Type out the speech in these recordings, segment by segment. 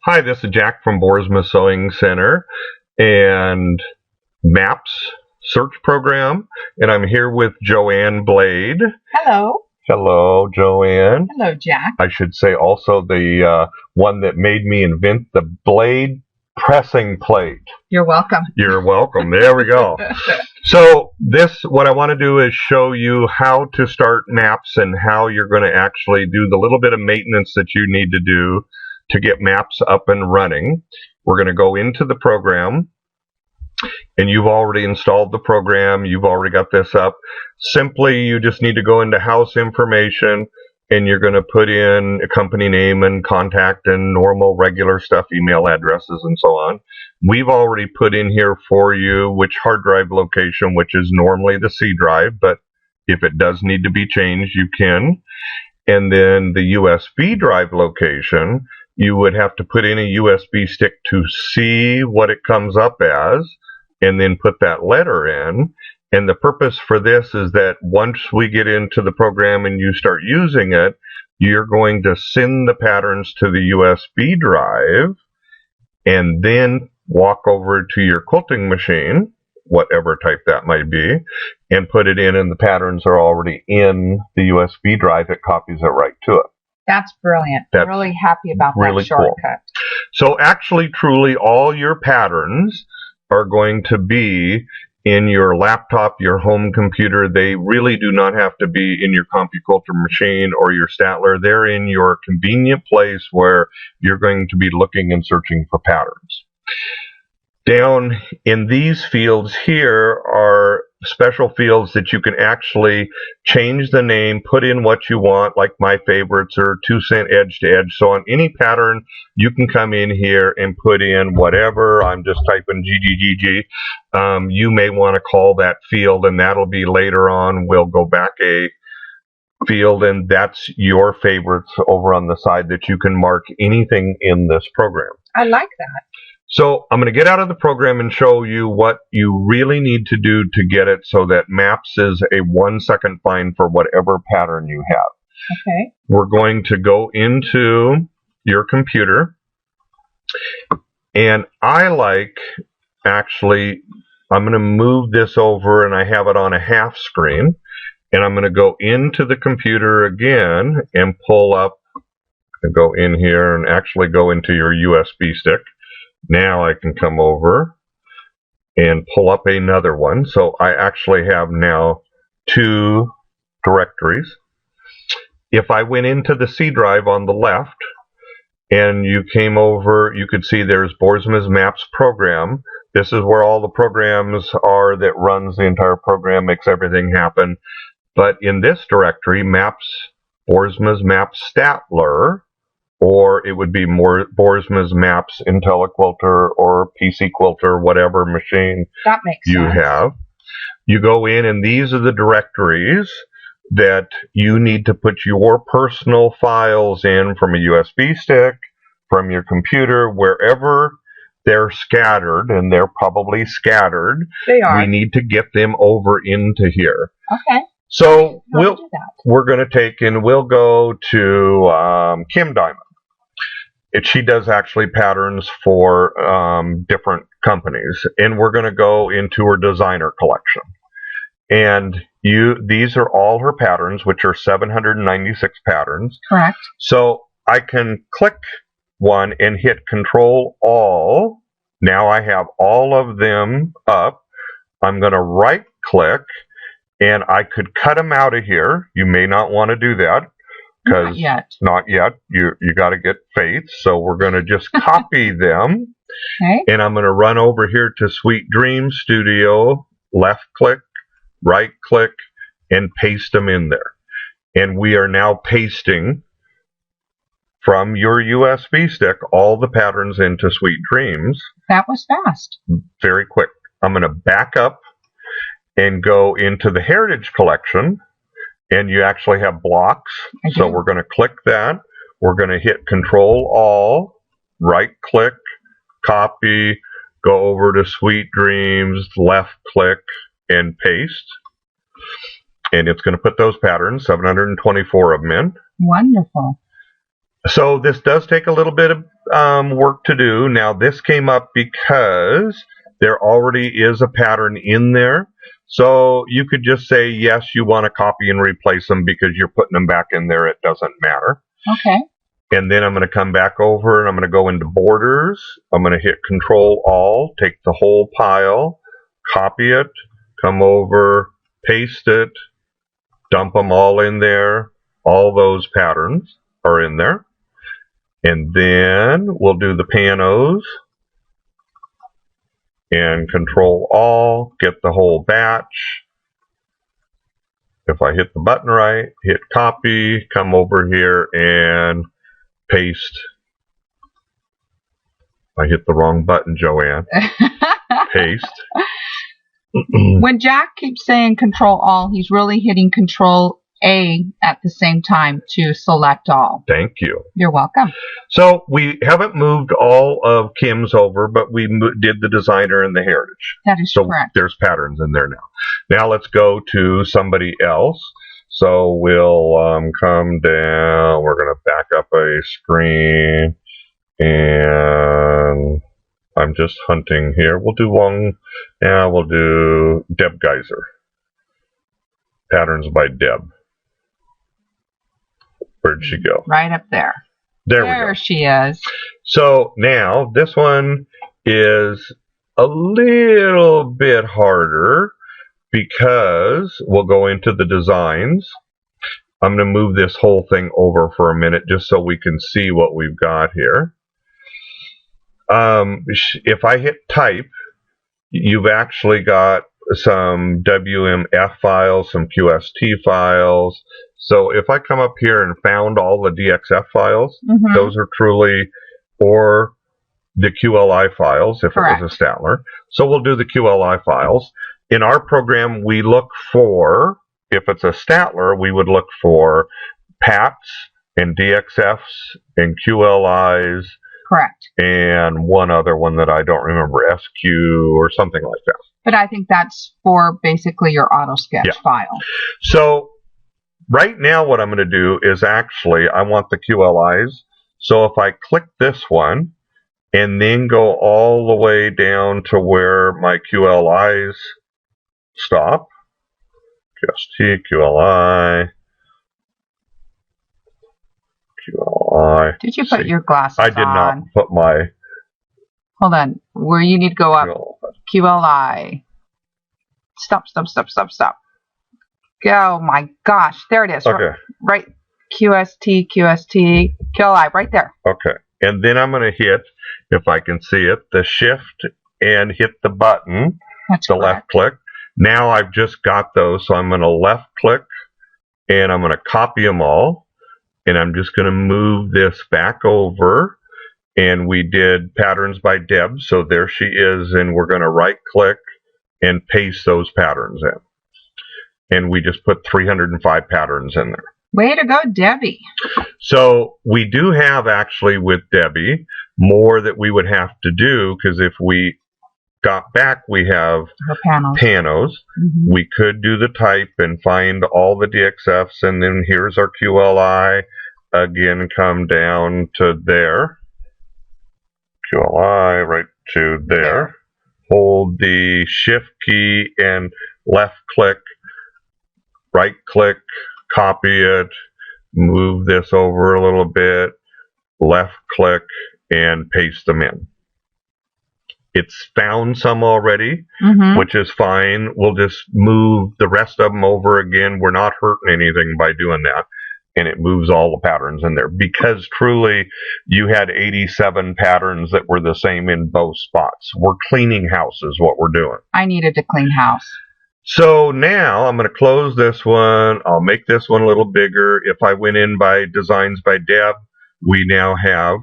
Hi, this is Jack from Boersma Sewing Center and MAPS search program, and I'm here with Joanne Blade. Hello. Hello, Joanne. Hello, Jack. I should say also the one that made me invent the blade pressing plate. You're welcome. You're welcome. There we go. So what I want to do is show you how to start MAPS and how you're going to actually do the little bit of maintenance that you need to do to get MAPS up and running. We're going to go into the program, and you've already installed the program. You've already got this up. Simply, you just need to go into house information, and you're going to put in a company name and contact and normal regular stuff, email addresses and so on. We've already put in here for you which hard drive location, which is normally the C drive, but if it does need to be changed, you can. And then the USB drive location, you would have to put in a USB stick to see what it comes up as, and then put that letter in. And the purpose for this is that once we get into the program and you start using it, you're going to send the patterns to the USB drive and then walk over to your quilting machine, whatever type that might be, and put it in, and the patterns are already in the USB drive. It copies it right to it. That's brilliant. I'm really happy about really that shortcut. Cool. So actually, truly, all your patterns are going to be in your laptop, your home computer. They really do not have to be in your CompuQuilter machine or your Statler. They're in your convenient place where you're going to be looking and searching for patterns. Down in these fields here are special fields that you can actually change the name, put in what you want, like my favorites or 2 cent edge to edge. So on any pattern, you can come in here and put in whatever. I'm just typing GGGG. You may want to call that field, and that'll be later on. We'll go back a field, and that's your favorites over on the side that you can mark anything in this program. I like that. So I'm going to get out of the program and show you what you really need to do to get it so that MAPS is a 1-second find for whatever pattern you have. Okay. We're going to go into your computer, and I'm going to move this over, and I have it on a half screen, and I'm going to go into the computer again and pull up and go in here and actually go into your USB stick. Now I can come over and pull up another one. So I actually have now 2 directories. If I went into the C drive on the left and you came over, you could see there's Boersma's MAPS program. This is where all the programs are that runs the entire program, makes everything happen. But in this directory, MAPS, Boersma's MAPS Statler, or it would be Boersma's MAPS IntelliQuilter or PC Quilter, whatever machine you have. You go in, and these are the directories that you need to put your personal files in from a USB stick, from your computer, wherever they're scattered, and they're probably scattered. They are. We need to get them over into here. Okay. So we're going to take, and we'll go to Kim Diamond. She does actually patterns for different companies, and we're going to go into her designer collection. And these are all her patterns, which are 796 patterns. Correct. So I can click one and hit Control All. Now I have all of them up. I'm going to right click, and I could cut them out of here. You may not want to do that. Not yet. Not yet. You got to get Faith. So we're going to just copy them. Okay. And I'm going to run over here to Sweet Dream Studio, left click, right click, and paste them in there. And we are now pasting from your USB stick all the patterns into Sweet Dreams. That was fast. Very quick. I'm going to back up and go into the Heritage Collection. And you actually have blocks. So we're going to click that. We're going to hit Control All, right click, copy, go over to Sweet Dreams, left click, and paste. And it's going to put those patterns, 724 of them in. Wonderful. So this does take a little bit work to do. Now, this came up because there already is a pattern in there. So you could just say, yes, you want to copy and replace them because you're putting them back in there. It doesn't matter. Okay. And then I'm going to come back over and I'm going to go into borders. I'm going to hit Control-All, take the whole pile, copy it, come over, paste it, dump them all in there. All those patterns are in there. And then we'll do the panos and Control-All, get the whole batch. If I hit the button right, hit copy, come over here and paste. I hit the wrong button, Joanne. Paste. When Jack keeps saying Control-All, he's really hitting Control-A at the same time to select all. Thank you. You're welcome. So we haven't moved all of Kim's over, but we did the designer and the heritage. That is correct. There's patterns in there now. Now let's go to somebody else. So we'll come down. We're going to back up a screen, and I'm just hunting here. We'll do one. Now we'll do Deb Geiser. Patterns by Deb. Where'd she go? Right up there. There we go. There she is. So now this one is a little bit harder because we'll go into the designs. I'm going to move this whole thing over for a minute just so we can see what we've got here. If I hit type, you've actually got some WMF files, some QST files. So if I come up here and found all the DXF files, those are truly, or the QLI files if Correct. It was a Statler. So we'll do the QLI files. In our program, we look for, if it's a Statler, we would look for PATs and DXFs and QLIs. Correct. And one other one that I don't remember, SQ or something like that. But I think that's for basically your auto sketch file. So right now what I'm going to do is actually I want the QLIs. So if I click this one and then go all the way down to where my QLIs stop, QST, QLI, QLI. Did you put your glasses on? I did not put my... Hold on. Where you need to go up. QLI. Stop. Oh my gosh. There it is. Okay. Right. QST, QLI. Right there. Okay. And then I'm going to hit, if I can see it, the shift and hit the button. That's the correct. left click. Now I've just got those, so I'm going to left click and I'm going to copy them all. And I'm just going to move this back over. And we did patterns by Deb, so there she is. And we're going to right click and paste those patterns in. And we just put 305 patterns in there. Way to go, Debbie. So we do have actually with Debbie more that we would have to do, because if we got back, we have panos. We could do the type and find all the DXFs, and then here's our QLI. Again, come down to there. QLI right to there. Hold the shift key and left click, right click, copy it, move this over a little bit, left click, and paste them in. It's found some already, which is fine. We'll just move the rest of them over again. We're not hurting anything by doing that. And it moves all the patterns in there. Because truly, you had 87 patterns that were the same in both spots. We're cleaning house is what we're doing. I needed to clean house. So now I'm going to close this one. I'll make this one a little bigger. If I went in by Designs by Deb, we now have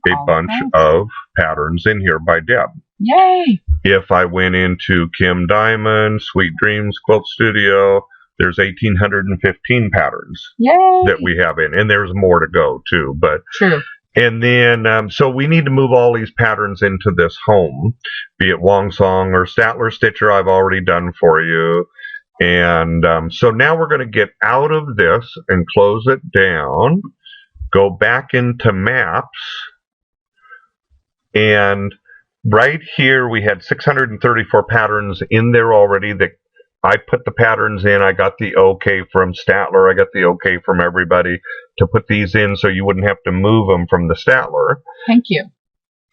a bunch of patterns in here by Deb. Yay! If I went into Kim Diamond, Sweet Dreams Quilt Studio, there's 1,815 patterns that we have in. And there's more to go, too. But true. And then, so we need to move all these patterns into this home, be it Wong Song or Statler Stitcher I've already done for you. And so now we're going to get out of this and close it down, go back into Maps, And right here, we had 634 patterns in there already that I put the patterns in. I got the okay from Statler. I got the okay from everybody to put these in so you wouldn't have to move them from the Statler. Thank you.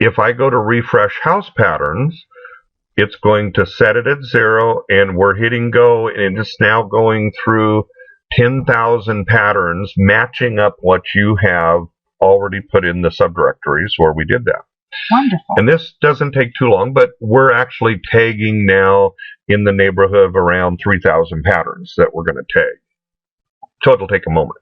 If I go to refresh house patterns, it's going to set it at 0, and we're hitting go, and it's now going through 10,000 patterns, matching up what you have already put in the subdirectories where we did that. Wonderful. And this doesn't take too long, but we're actually tagging now in the neighborhood of around 3,000 patterns that we're going to tag. So it'll take a moment.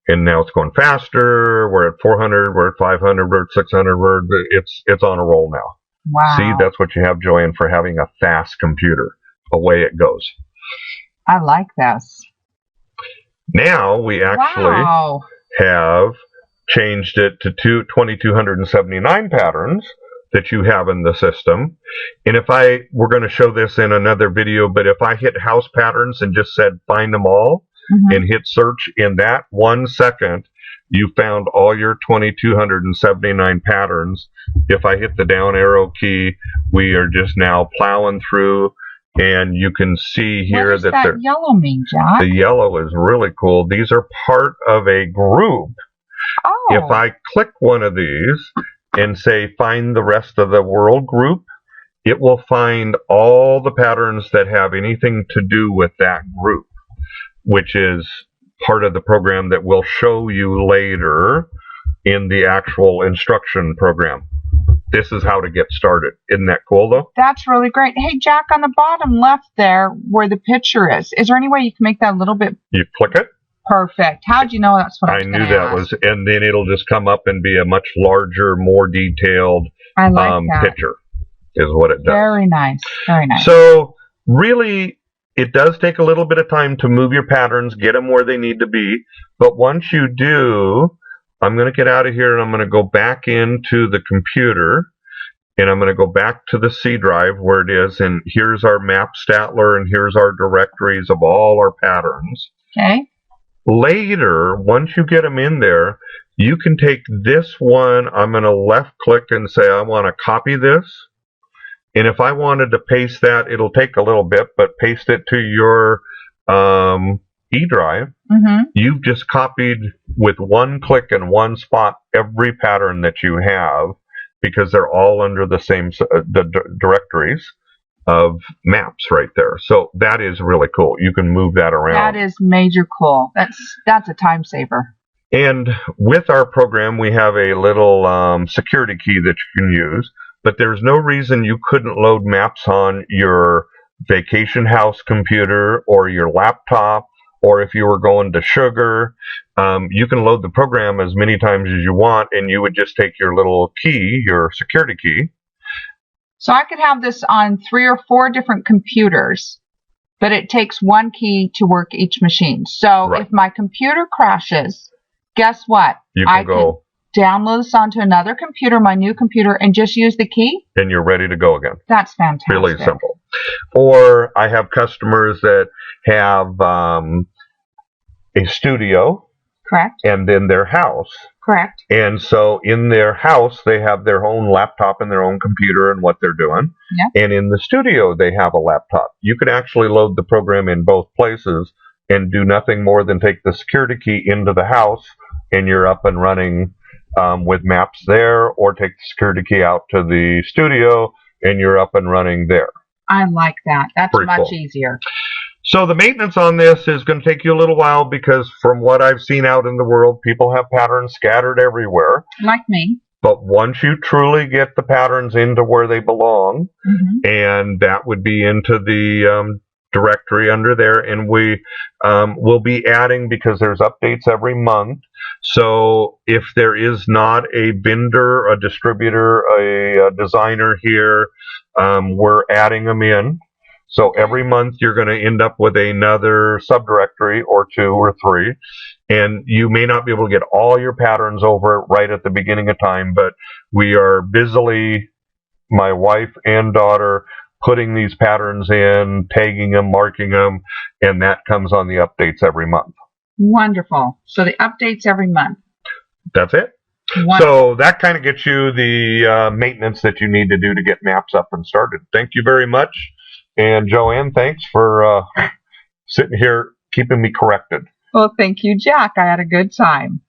And now it's going faster. We're at 400. We're at 500. We're at 600. It's on a roll now. Wow. See, that's what you have, Joanne, for having a fast computer. Away it goes. I like this. Now we actually have changed it to 2,279 patterns that you have in the system. And we're going to show this in another video, but if I hit house patterns and just said find them all, and hit search, in that 1 second, you found all your 2,279 patterns. If I hit the down arrow key, we are just now plowing through, and you can see here what does that yellow mean, Jack? The yellow is really cool. These are part of a group. Oh. If I click one of these and say find the rest of the world group, it will find all the patterns that have anything to do with that group, which is part of the program that we'll show you later in the actual instruction program. This is how to get started. Isn't that cool, though? That's really great. Hey, Jack, on the bottom left there, where the picture is there any way you can make that a little bit? You click it. Perfect. How'd you know that's what I was knew that was, and then it'll just come up and be a much larger, more detailed picture, is what it does. Very nice. Very nice. So, really, it does take a little bit of time to move your patterns, get them where they need to be. But once you do, I'm going to get out of here and I'm going to go back into the computer, and I'm going to go back to the C drive where it is. And here's our map Statler, and here's our directories of all our patterns. Okay. Later, once you get them in there, you can take this one. I'm going to left click and say I want to copy this. And if I wanted to paste that, it'll take a little bit, but paste it to your E drive. You've just copied with one click in one spot every pattern that you have, because they're all under the same directories of maps right there. So that is really cool. You can move that around. That is major cool. That's a time saver. And with our program, we have a little security key that you can use. But there's no reason you couldn't load maps on your vacation house computer or your laptop, or if you were going to Sugar, you can load the program as many times as you want, and you would just take your little key, your security key. So I could have this on 3 or 4 different computers, but it takes one key to work each machine. So if my computer crashes, guess what? You can go download this onto another computer, my new computer, and just use the key, and you're ready to go again. That's fantastic. Really simple. Or I have customers that have a studio. Correct. And then their house. Correct. And so in their house, they have their own laptop and their own computer and what they're doing. Yeah. And in the studio, they have a laptop. You could actually load the program in both places and do nothing more than take the security key into the house, and you're up and running with maps there, or take the security key out to the studio and you're up and running there. I like that. That's pretty much cool. easier. So the maintenance on this is going to take you a little while, because from what I've seen out in the world, people have patterns scattered everywhere. Like me. But once you truly get the patterns into where they belong, and that would be into the directory under there, and we will be adding, because there's updates every month. So if there is not a vendor, a distributor, a designer here, we're adding them in. So every month you're going to end up with another subdirectory or 2 or 3, and you may not be able to get all your patterns over right at the beginning of time, but we are busily, my wife and daughter, putting these patterns in, tagging them, marking them, and that comes on the updates every month. Wonderful. So the updates every month. That's it. So that kind of gets you the maintenance that you need to do to get maps up and started. Thank you very much. And Joanne, thanks for sitting here keeping me corrected. Well, thank you, Jack. I had a good time.